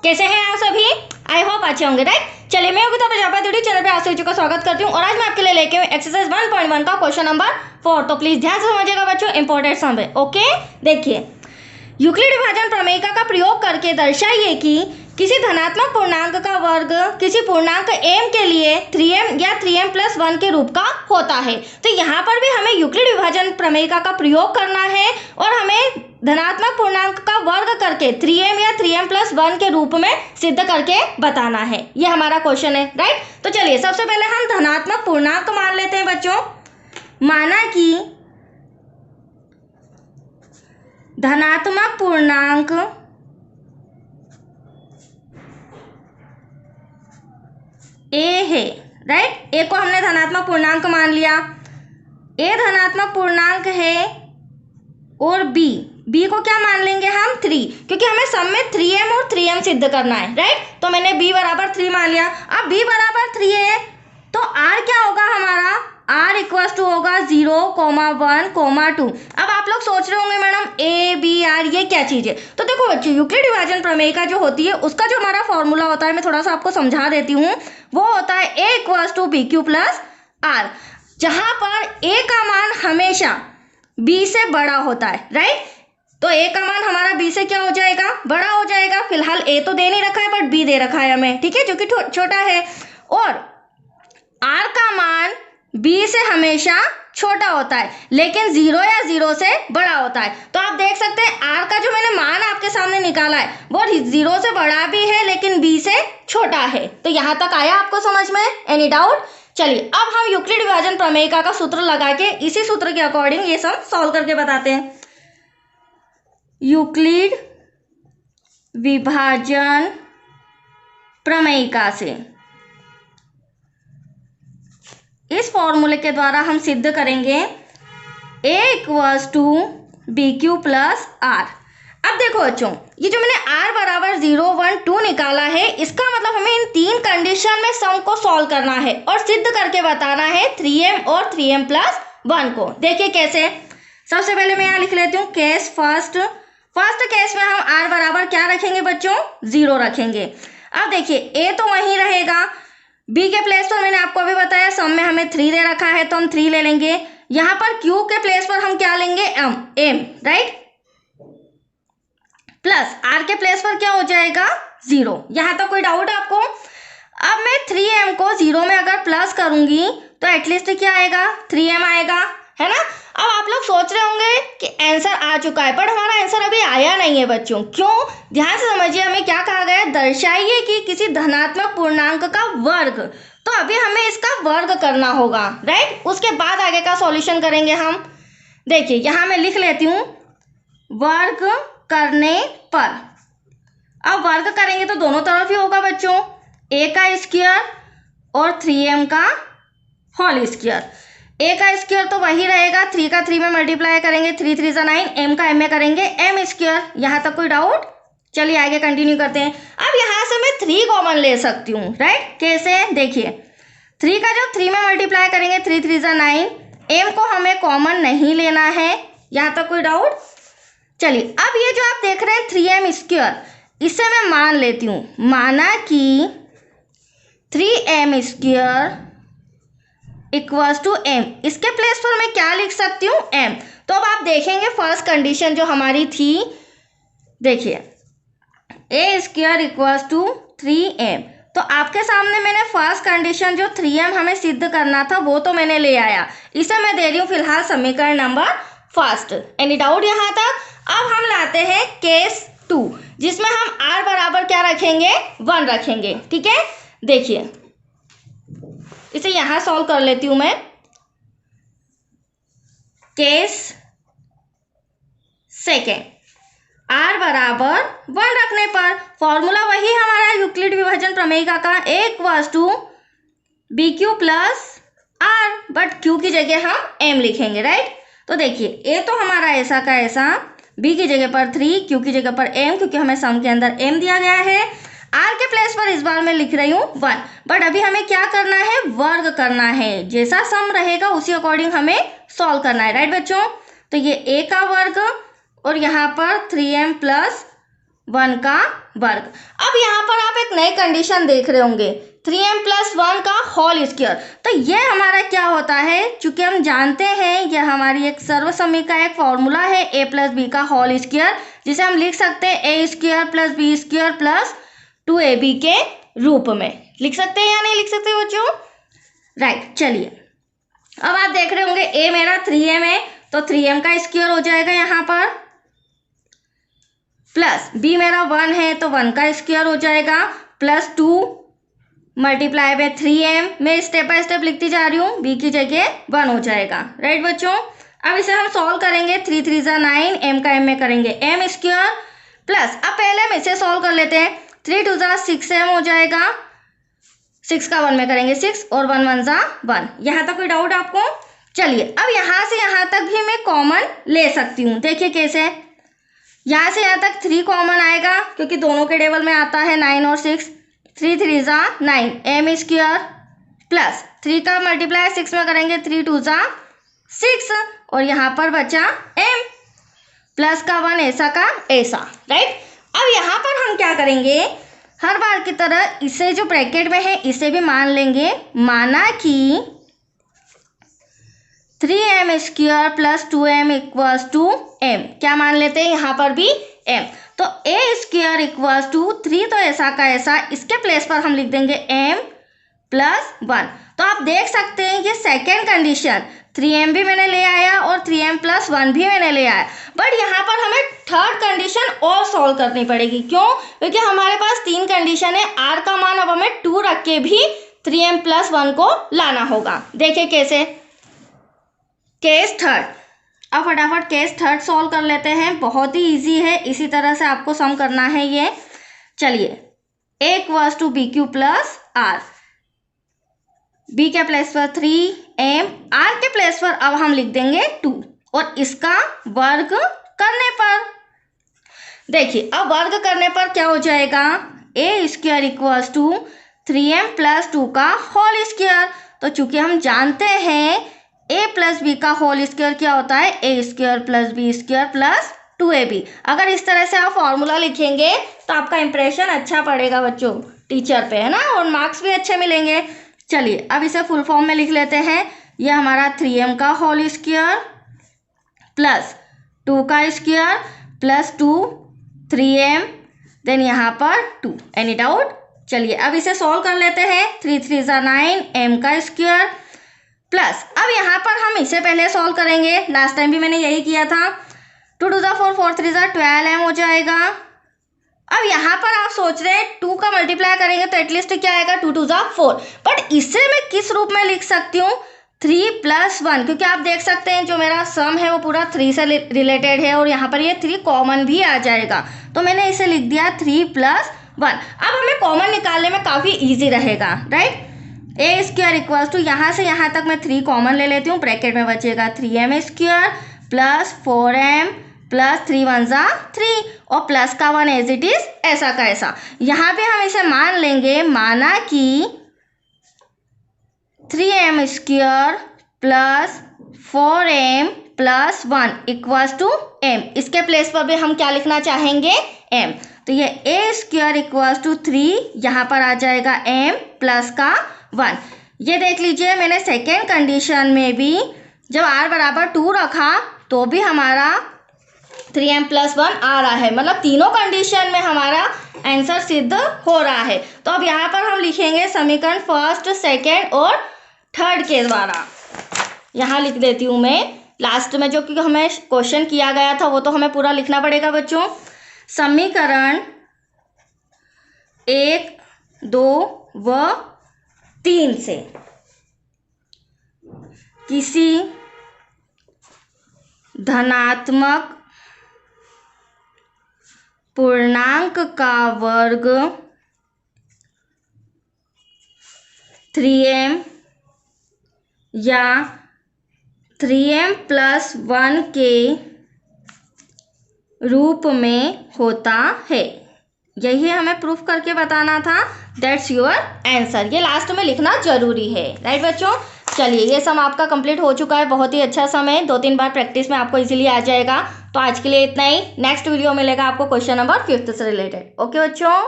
कैसे हैं आप सभी? आई होप अच्छे होंगे, राइट। चलिए, मैं योगिता प्रजापति चैनल पे आप सभी का स्वागत करती हूँ और आज मैं आपके लिए लेके हूँ एक्सरसाइज 1.1 का क्वेश्चन नंबर 4। तो प्लीज ध्यान से समझिएगा बच्चों, इंपॉर्टेंट सम है। ओके, देखिए, यूक्लिड विभाजन प्रमेयिका का प्रयोग करके दर्शाइए कि किसी धनात्मक पूर्णांक का वर्ग किसी पूर्णांक m के लिए 3m या 3m+1 के रूप का होता है। तो यहाँ पर भी हमें यूक्लिड विभाजन प्रमेयिका का प्रयोग करना है और हमें धनात्मक पूर्णांक का वर्ग करके 3m या 3m+1 के रूप में सिद्ध करके बताना है। ये हमारा क्वेश्चन है, राइट। तो चलिए, सबसे पहले हम धनात्मक पूर्णांक मान लेते हैं बच्चों। माना कि धनात्मक पूर्णांक a है, राइट। a को हमने धनात्मक पूर्णांक मान लिया। a धनात्मक पूर्णांक है और b को क्या मान लेंगे हम? 3, क्योंकि हमें सब में 3m और 3m सिद्ध करना है, राइट। तो मैंने b बराबर 3 मान लिया। अब b बराबर 3 है तो r क्या होगा हमारा? r इक्वल टू होगा 0, 1, 2। अब आप लोग सोच रहे होंगे मैडम a b r ये क्या चीज़ है? तो देखो बच्चों, यूक्लिड विभाजन प्रमेयिका जो होती है उसका जो हमारा फॉर्मूला होता है, मैं थोड़ा सा आपको समझा देती हूँ। वो होता है a equal to bq plus r, जहाँ पर a का मान हमेशा b से बड़ा होता है, राइट। तो a का मान हमारा b से क्या हो जाएगा? बड़ा हो जाएगा। फिलहाल a तो दे नहीं रखा है बट b दे रखा है हमें, ठीक है, जो कि छोटा है। और r का मान b से हमेशा छोटा होता है, लेकिन 0 या 0 से बड़ा होता है। तो आप देख सकते हैं r का जो मैंने मान आपके सामने निकाला है वो 0 से बड़ा भी है लेकिन b से छोटा है। तो यहाँ तक आया आपको समझ में? Any doubt? चलिए, अब हम यूक्लिड विभाजन प्रमेयिका का सूत्र लगा के इसी सूत्र के अकॉर्डिंग ये सब सॉल्व करके बताते हैं। यूक्लिड विभाजन प्रमेयिका से इस फॉर्मूले के द्वारा हम सिद्ध करेंगे a equals to bq plus r। अब देखो बच्चों, ये जो मैंने r बराबर 0, 1, 2 निकाला है, इसका मतलब हमें इन 3 कंडीशन में सम को सॉल्व करना है और सिद्ध करके बताना है 3m और 3m+1 को। देखिए कैसे। सबसे पहले मैं यहाँ लिख लेती हूँ केस फर्स्ट केस में हम r बराबर क्या रखेंगे बच्चों? 0 रखेंगे। अब देखिए, a तो वहीं रहेगा, b के प्लेस पर मैंने आपको अभी बताया सम में हमें 3 दे रखा है तो हम 3 ले लेंगे। यहाँ पर q के प्लेस पर हम क्या लेंगे? m, right. प्लस r के प्लेस पर क्या हो जाएगा? 0। यहाँ तक कोई डाउट आपको? अब मैं 3m को 0 में अगर प्लस करूंगी तो एटलीस्ट क्या आएगा? 3m आएगा, है ना। अब आप लोग सोच रहे होंगे कि आंसर आ चुका है, पर हमारा आंसर अभी आया नहीं है बच्चों। क्यों? ध्यान से समझिए, हमें क्या कहा गया है? दर्शाइए कि किसी धनात्मक पूर्णांक का वर्ग। तो अभी हमें इसका वर्ग करना होगा, राइट। उसके बाद आगे का सॉल्यूशन करेंगे हम। देखिए, यहाँ मैं लिख लेती हूँ वर्ग करने पर। अब वर्ग करेंगे तो दोनों तरफ ही होगा बच्चों, a का स्क्वायर और 3m का होल स्क्वायर। a का स्क्वायर तो वही रहेगा, 3 का 3 में मल्टीप्लाई करेंगे, 3 3 जा 9, m का m में करेंगे m स्क्वायर। यहाँ तक कोई डाउट? चलिए आगे कंटिन्यू करते हैं। अब यहाँ से मैं 3 कॉमन ले सकती हूँ, राइट। कैसे? देखिए, 3 का जो 3 में मल्टीप्लाई करेंगे, 3 3 जा 9, m को हमें कॉमन नहीं लेना है। यहाँ तक कोई डाउट? चलिए, अब ये जो आप देख रहे हैं 3m स्क्वायर, इसे मैं मान लेती हूँ। माना कि 3m square equals to m, इसके प्लेस पर मैं क्या लिख सकती हूँ? m। तो अब आप देखेंगे फर्स्ट कंडीशन जो हमारी थी, देखिए a square equals to 3m। तो आपके सामने मैंने फर्स्ट कंडीशन जो 3m हमें सिद्ध करना था वो तो मैंने ले आया, इसे मैं दे रही हूँ फिलहाल समीकरण नंबर फर्स्ट। एनी डाउट यहाँ तक? अब हम लाते हैं केस 2, जिसमें हम r बराबर क्या रखेंगे? 1 रखेंगे, ठीक है। देखिए, इसे यहां सॉल्व कर लेती हूं मैं। केस सेकेंड, r बराबर 1 रखने पर फॉर्मूला वही हमारा यूक्लिड विभाजन प्रमेयिका का, a equals to bq plus r, but q की जगह हम m लिखेंगे, राइट। तो देखिए, a तो हमारा ऐसा का ऐसा, b की जगह पर 3, q की जगह पर m, क्योंकि हमें सम के अंदर m दिया गया है। r के प्लेस पर इस बार मैं लिख रही हूँ 1, बट अभी हमें क्या करना है? वर्ग करना है। जैसा सम रहेगा उसी अकॉर्डिंग हमें सॉल्व करना है, राइट बच्चों। तो ये a का वर्ग और यहाँ पर 3m प्लस 1 का वर्ग। अब यहाँ पर आप एक नई कंडीशन देख रहे होंगे, 3m + 1 का होल स्क्वायर। तो ये हमारा क्या होता है, चूंकि हम जानते हैं ये हमारी एक सर्वसम्मी का एक फॉर्मूला है a + b का होल स्क्वायर, जिसे हम लिख सकते हैं a² + b² + 2ab के रूप में। लिख सकते हैं या नहीं लिख सकते बच्चों? राइट, चलिए अब आप देख रहे होंगे a मेरा 3m है, तो 3m का स्क्वायर हो जाएगा यहाँ पर, प्लस b मेरा 1 है तो 1 का स्क्वायर हो जाएगा, प्लस 2 मल्टीप्लाई बाय 3m। मैं स्टेप बाय स्टेप लिखती जा रही हूँ, b की जगह 1 हो जाएगा। राइट बच्चों, अब इसे हम सॉल्व करेंगे, 3 3 = 9, m का m में करेंगे m² प्लस, अब पहले हम इसे सॉल्व कर लेते हैं, 3 2 = 6m हो जाएगा, 6 का 1 में करेंगे 6 और 1 1 = 1। यहाँ तक कोई डाउट आपको? चलिए अब यहाँ से यहाँ तक भी मैं कॉमन ले सकती हूँ। देखिए कैसे, यहाँ से यहाँ तक 3 कॉमन आएगा क्योंकि दोनों के टेबल में आता है 9 और 6, 3 3 = 9 m² प्लस 3 का मल्टीप्लाई 6 में करेंगे, 3 2 = 6 और यहाँ पर बचा m, प्लस का 1 ऐसा का ऐसा। राइट, अब यहाँ पर हम क्या करेंगे, हर बार की तरह इसे जो ब्रैकेट में है इसे भी मान लेंगे, माना कि 3m² + 2m = m। क्या मान लेते हैं यहाँ पर भी m, तो a² = 3, तो ऐसा का ऐसा, इसके प्लेस पर हम लिख देंगे m + 1। तो आप देख सकते हैं ये सेकेंड कंडीशन, 3m भी मैंने ले आया और 3m + 1 भी मैंने ले आया, बट यहाँ पर हमें थर्ड कंडीशन और सॉल्व करनी पड़ेगी। क्यों? क्योंकि हमारे पास 3 कंडीशन है, r का मान अब हमें 2 रख के भी 3m + 1 को लाना होगा। देखिए कैसे, केस थर्ड, अब फटाफट केस थर्ड सॉल्व कर लेते हैं, बहुत ही इजी है, इसी तरह से आपको सम करना है ये। चलिए, a = bq + r, b के प्लेस पर 3m, r के प्लेस पर अब हम लिख देंगे 2 और इसका वर्ग करने पर, देखिए अब वर्ग करने पर क्या हो जाएगा, a² = 3m + 2 का होल स्क्वायर। तो चूंकि हम जानते हैं a + b का होल स्क्वायर क्या होता है, a² + b² + 2ab। अगर इस तरह से आप फॉर्मूला लिखेंगे तो आपका इंप्रेशन अच्छा पड़ेगा बच्चों टीचर पे, है ना, और मार्क्स भी अच्छे मिलेंगे। चलिए अब इसे फुल फॉर्म में लिख लेते हैं, यह हमारा 3m का होल स्क्वायर प्लस 2 का स्क्वायर प्लस 2 3m, देन यहाँ पर 2। Any doubt? चलिए अब इसे सॉल्व कर लेते हैं, 3 3 = 9, m का स्क्वायर प्लस, अब यहाँ पर हम इसे पहले सॉल्व करेंगे, लास्ट टाइम भी मैंने यही किया था, 2 2 = 4, 4 3 = 12m हो जाएगा। अब यहाँ पर आप सोच रहे हैं 2 का मल्टीप्लाई करेंगे तो एटलीस्ट क्या आएगा, 2 2 = 4, बट इसे मैं किस रूप में लिख सकती हूँ, 3 + 1, क्योंकि आप देख सकते हैं जो मेरा सम है वो पूरा 3 से रिलेटेड है और यहाँ पर ये 3 कॉमन भी आ जाएगा, तो मैंने इसे लिख दिया 3 + 1। अब हमें कॉमन निकालने में काफ़ी ईजी रहेगा। राइट, a² = यहाँ से यहाँ तक मैं 3 कॉमन ले लेती हूँ, ब्रैकेट में बचेगा 3m² प्लस 4m प्लस 3 1 = 3 और प्लस का 1 एज इट इज ऐसा का ऐसा। यहाँ पे हम इसे मान लेंगे, माना कि 3m² plus 4m plus 1 = m। इसके प्लेस पर भी हम क्या लिखना चाहेंगे, m। तो ये a² = 3, यहाँ पर आ जाएगा m प्लस का 1। ये देख लीजिए मैंने सेकेंड कंडीशन में भी जब r = 2 रखा तो भी हमारा 3m + 1 आ रहा है, मतलब तीनों कंडीशन में हमारा आंसर सिद्ध हो रहा है। तो अब यहाँ पर हम लिखेंगे समीकरण फर्स्ट, सेकेंड और थर्ड के द्वारा। यहाँ लिख देती हूँ मैं लास्ट में, जो कि हमें क्वेश्चन किया गया था वो तो हमें पूरा लिखना पड़ेगा बच्चों। समीकरण 1 2 व 3 से किसी धनात्मक पूर्णांक का वर्ग 3m या 3m + 1 के रूप में होता है, यही हमें प्रूफ करके बताना था। दैट्स योर आंसर, ये लास्ट में लिखना जरूरी है। राइट बच्चों, चलिए ये सम आपका कंप्लीट हो चुका है, बहुत ही अच्छा सम है, 2-3 बार प्रैक्टिस में आपको इजीली आ जाएगा। तो तो आज के लिए इतना ही। नेक्स्ट वीडियो मिलेगा आपको क्वेश्चन नंबर 5 से रिलेटेड। ओके बच्चों।